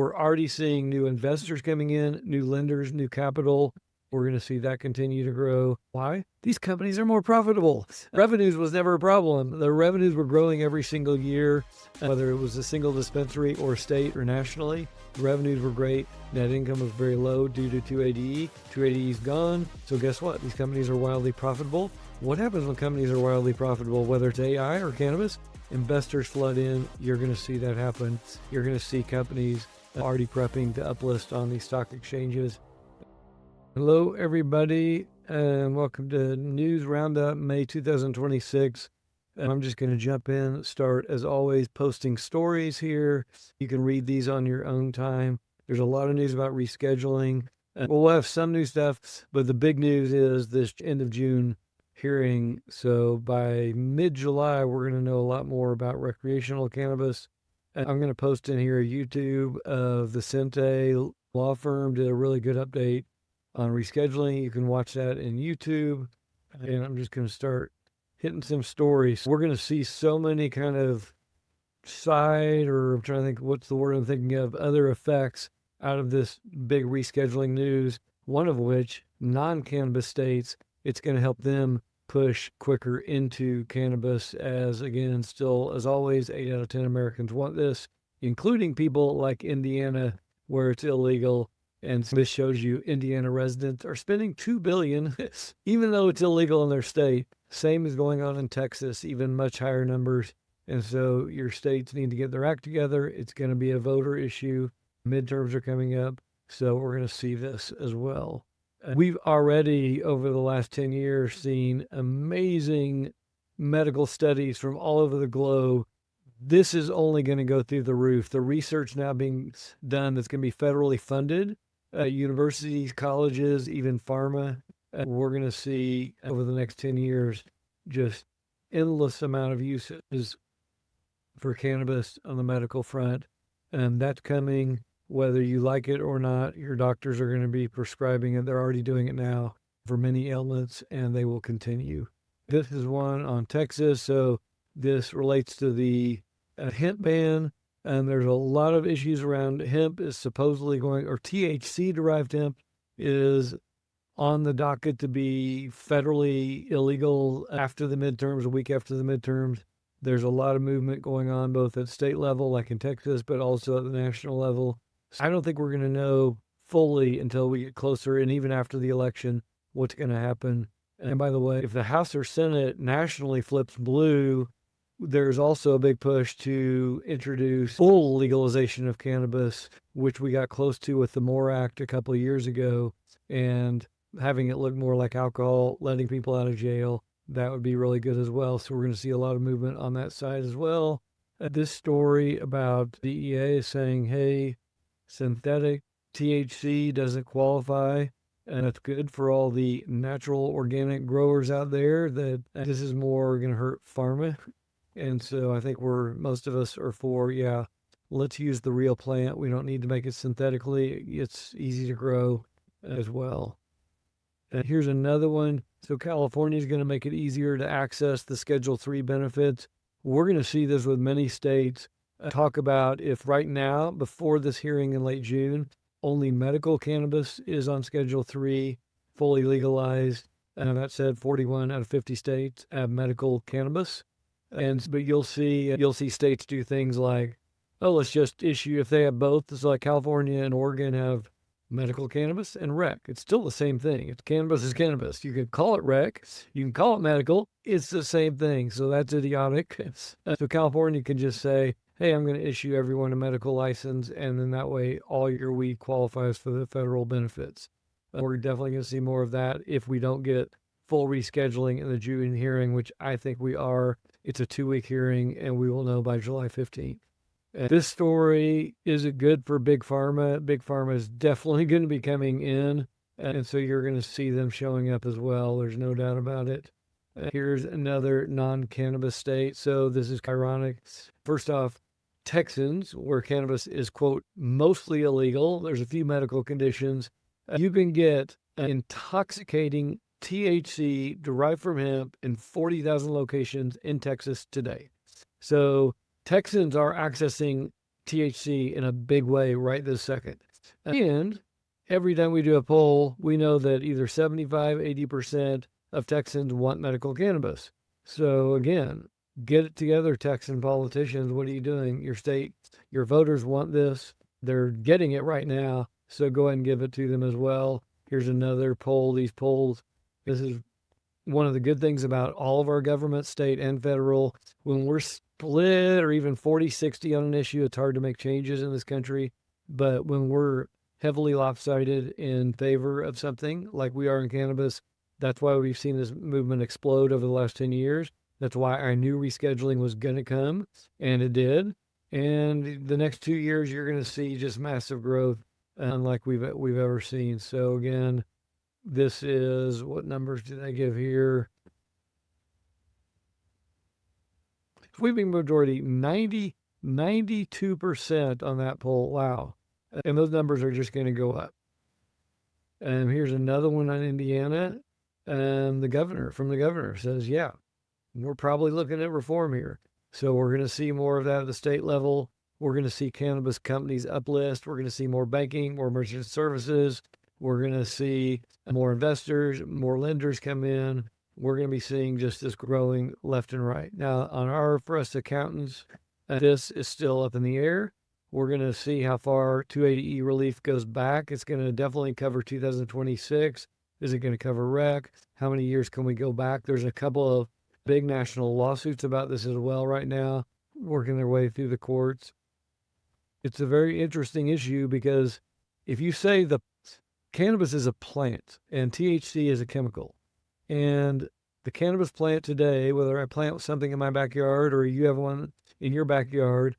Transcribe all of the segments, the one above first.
We're already seeing new investors coming in, new lenders, new capital. We're going to see that continue to grow. Why? These companies are more profitable. Revenues was never a problem. The revenues were growing every single year, whether it was a single dispensary or state or nationally. The revenues were great. Net income was very low due to 280E. 280E is gone. So guess what? These companies are wildly profitable. What happens when companies are wildly profitable, whether it's AI or cannabis? Investors flood in. You're going to see that happen. You're going to see companies already prepping to uplist on these stock exchanges. Hello, everybody, and welcome to News Roundup, May 2026. I'm just going to jump in, start, as always, posting stories here. You can read these on your own time. There's a lot of news about rescheduling. We'll have some new stuff, but the big news is this end of June hearing. So by mid-July, we're going to know a lot more about recreational cannabis. And I'm going to post in here a YouTube of the Vicente law firm did a really good update on rescheduling. You can watch that in YouTube. And I'm just going to start hitting some stories. We're going to see so many kind of side, or I'm trying to think what's the word I'm thinking of, other effects out of this big rescheduling news. One of which, non-cannabis states, it's going to help them push quicker into cannabis, as again, still, as always, 8 out of 10 Americans want this, including people like Indiana, where it's illegal. And this shows you Indiana residents are spending $2 billion, even though it's illegal in their state. Same is going on in Texas, even much higher numbers. And so your states need to get their act together. It's going to be a voter issue. Midterms are coming up. So we're going to see this as well. We've already, over the last 10 years, seen amazing medical studies from all over the globe. This is only going to go through the roof. The research now being done that's going to be federally funded, universities, colleges, even pharma. We're going to see over the next 10 years just endless amount of uses for cannabis on the medical front. And that's coming whether you like it or not. Your doctors are going to be prescribing it. They're already doing it now for many ailments, and they will continue. This is one on Texas. So this relates to the hemp ban. And there's a lot of issues around hemp is supposedly going, or THC-derived hemp is on the docket to be federally illegal after the midterms, a week after the midterms. There's a lot of movement going on, both at state level, like in Texas, but also at the national level. So I don't think we're going to know fully until we get closer, and even after the election, what's going to happen. And by the way, if the House or Senate nationally flips blue, there's also a big push to introduce full legalization of cannabis, which we got close to with the MORE Act a couple of years ago, and having it look more like alcohol, letting people out of jail. That would be really good as well. So we're going to see a lot of movement on that side as well. This story about DEA is saying, hey, synthetic THC doesn't qualify. And it's good for all the natural organic growers out there that this is more going to hurt pharma. And so I think most of us are for, let's use the real plant. We don't need to make it synthetically. It's easy to grow as well. And here's another one. So California is going to make it easier to access the Schedule 3 benefits. We're going to see this with many states. Talk about if right now, before this hearing in late June, only medical cannabis is on Schedule 3, fully legalized. And that said, 41 out of 50 states have medical cannabis. But you'll see states do things like, let's just issue, if they have both, it's like California and Oregon have medical cannabis and rec. It's still the same thing. It's cannabis is cannabis. You can call it rec. You can call it medical. It's the same thing. So that's idiotic. So California can just say, hey, I'm going to issue everyone a medical license. And then that way, all your weed qualifies for the federal benefits. We're definitely going to see more of that if we don't get full rescheduling in the June hearing, which I think we are. It's a 2-week hearing, and we will know by July 15th. And this story, is it good for Big Pharma? Big Pharma is definitely going to be coming in, and so you're going to see them showing up as well. There's no doubt about it. Here's another non-cannabis state. So this is ironic. First off, Texans, where cannabis is, quote, mostly illegal. There's a few medical conditions. You can get an intoxicating THC derived from hemp in 40,000 locations in Texas today. So Texans are accessing THC in a big way right this second. And every time we do a poll, we know that either 75, 80% of Texans want medical cannabis. So again, get it together, Texan politicians. What are you doing? Your state, your voters want this. They're getting it right now. So go ahead and give it to them as well. Here's another poll. These polls, this is one of the good things about all of our government, state and federal. When we're split or even 40-60 on an issue, it's hard to make changes in this country. But when we're heavily lopsided in favor of something like we are in cannabis, that's why we've seen this movement explode over the last 10 years. That's why I knew rescheduling was going to come, and it did. And the next 2 years, you're going to see just massive growth, unlike we've ever seen. So again, this is, what numbers did I give here? Sweeping majority, 92% on that poll. Wow. And those numbers are just going to go up. And here's another one on Indiana. And the governor says, yeah, we're probably looking at reform here. So we're going to see more of that at the state level. We're going to see cannabis companies uplist. We're going to see more banking, more merchant services. We're going to see more investors, more lenders come in. We're going to be seeing just this growing left and right. Now, for us accountants, this is still up in the air. We're going to see how far 280E relief goes back. It's going to definitely cover 2026. Is it going to cover rec? How many years can we go back? There's a couple of big national lawsuits about this as well right now, working their way through the courts. It's a very interesting issue because if you say the cannabis is a plant and THC is a chemical, and the cannabis plant today, whether I plant something in my backyard or you have one in your backyard,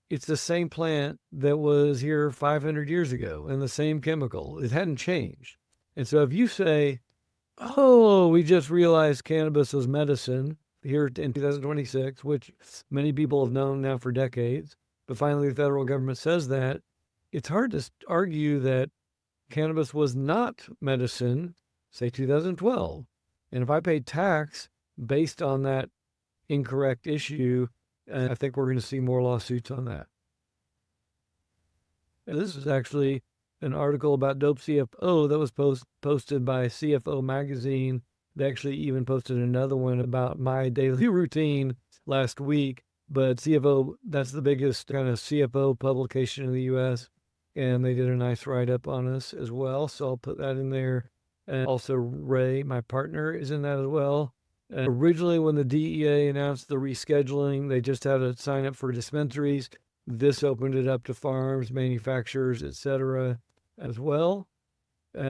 it's the same plant that was here 500 years ago and the same chemical. It hadn't changed. And so if you say, oh, we just realized cannabis was medicine here in 2026, which many people have known now for decades, but finally the federal government says that, it's hard to argue that cannabis was not medicine, say 2012. And if I paid tax based on that incorrect issue, I think we're going to see more lawsuits on that. And this is actually an article about DOPE CFO that was posted by CFO Magazine. They actually even posted another one about my daily routine last week. But CFO, that's the biggest kind of CFO publication in the U.S. And they did a nice write-up on us as well. So I'll put that in there. And also Ray, my partner, is in that as well. Originally, when the DEA announced the rescheduling, they just had to sign up for dispensaries. This opened it up to farms, manufacturers, etc. as well.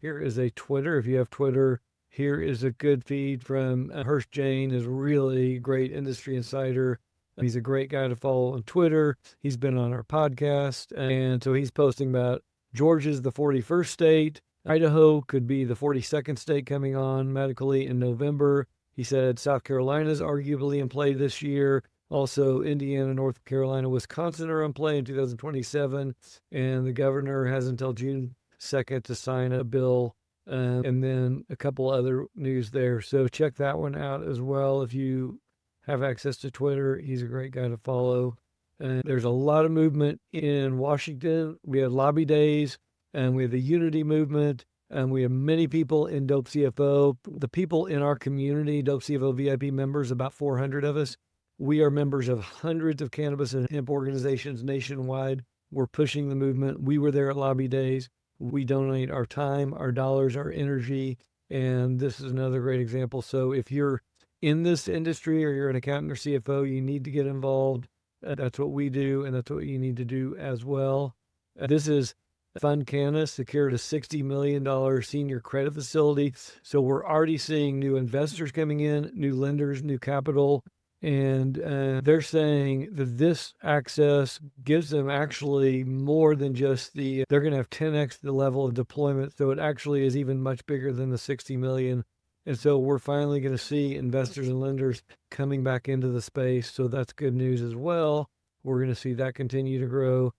Here is a Twitter. If you have Twitter, here is a good feed from Hirsch Jane, is really great industry insider. He's a great guy to follow on Twitter. He's been on our podcast. And so he's posting about Georgia's the 41st state. Idaho could be the 42nd state coming on medically in November. He said South Carolina's arguably in play this year. Also, Indiana, North Carolina, Wisconsin are in play in 2027. And the governor has until June 2nd to sign a bill. And then a couple other news there. So check that one out as well if you have access to Twitter. He's a great guy to follow. And there's a lot of movement in Washington. We had lobby days, and we have the unity movement, and we have many people in DOPE CFO. The people in our community, DOPE CFO VIP members, about 400 of us, we are members of hundreds of cannabis and hemp organizations nationwide. We're pushing the movement. We were there at lobby days. We donate our time, our dollars, our energy, and this is another great example. So if you're in this industry or you're an accountant or CFO, you need to get involved. That's what we do, and that's what you need to do as well. This is Fund Canna secured a $60 million senior credit facility. So we're already seeing new investors coming in, new lenders, new capital. And they're saying that this access gives them actually more than just they're going to have 10x the level of deployment. So it actually is even much bigger than the 60 million. And so we're finally going to see investors and lenders coming back into the space. So that's good news as well. We're going to see that continue to grow.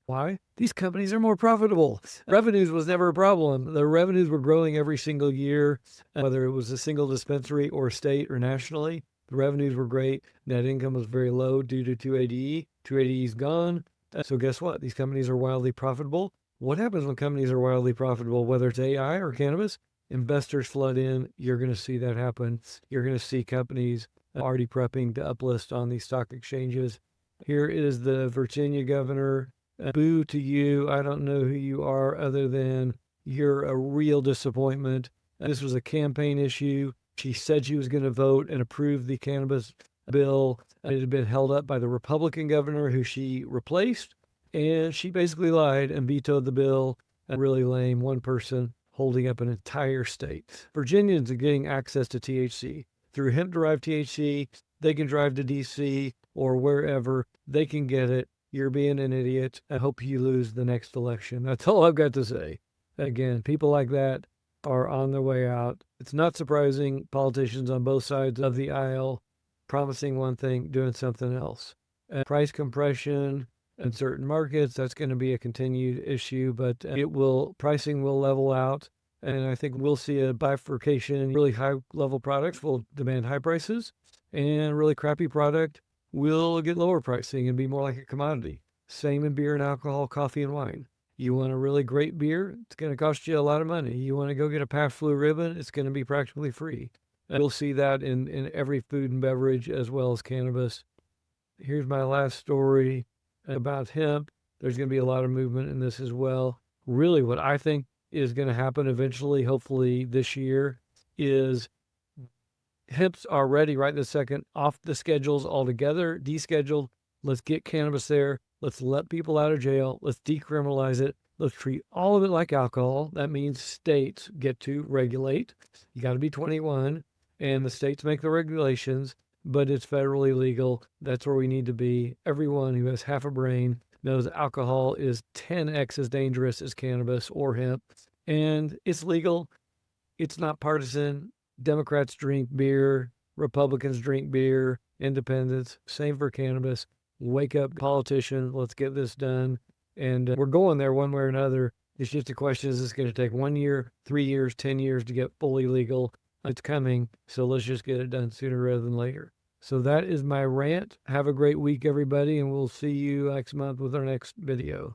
Why? These companies are more profitable. Revenues was never a problem. The revenues were growing every single year, whether it was a single dispensary or state or nationally. The revenues were great. Net income was very low due to 280E. 280E is gone. So guess what? These companies are wildly profitable. What happens when companies are wildly profitable, whether it's AI or cannabis? Investors flood in. You're going to see that happen. You're going to see companies already prepping to uplist on these stock exchanges. Here is the Virginia governor. Boo to you. I don't know who you are other than you're a real disappointment. This was a campaign issue. She said she was going to vote and approve the cannabis bill. It had been held up by the Republican governor who she replaced, and she basically lied and vetoed the bill. Really lame. One person holding up an entire state. Virginians are getting access to THC. Through hemp-derived THC, they can drive to D.C. or wherever. They can get it. You're being an idiot. I hope you lose the next election. That's all I've got to say. Again, people like that are on their way out. It's not surprising politicians on both sides of the aisle promising one thing, doing something else. Price compression in certain markets, that's going to be a continued issue, but pricing will level out. And I think we'll see a bifurcation. Really high level products will demand high prices, and really crappy product will get lower pricing and be more like a commodity. Same in beer and alcohol, coffee and wine. You want a really great beer, it's going to cost you a lot of money. You want to go get a Pabst Blue Ribbon, it's going to be practically free. And we'll see that in every food and beverage as well as cannabis. Here's my last story about hemp. There's going to be a lot of movement in this as well. Really what I think is going to happen eventually, hopefully this year, is hemp's already right this second off the schedules altogether, descheduled. Let's get cannabis there. Let's let people out of jail. Let's decriminalize it. Let's treat all of it like alcohol. That means states get to regulate. You got to be 21, and the states make the regulations, but it's federally legal. That's where we need to be. Everyone who has half a brain knows alcohol is 10x as dangerous as cannabis or hemp, and it's legal. It's not partisan. Democrats drink beer, Republicans drink beer, independents, same for cannabis. Wake up, politician, let's get this done. And we're going there one way or another. It's just a question, is this going to take 1 year, 3 years, 10 years to get fully legal? It's coming, so let's just get it done sooner rather than later. So that is my rant. Have a great week, everybody, and we'll see you next month with our next video.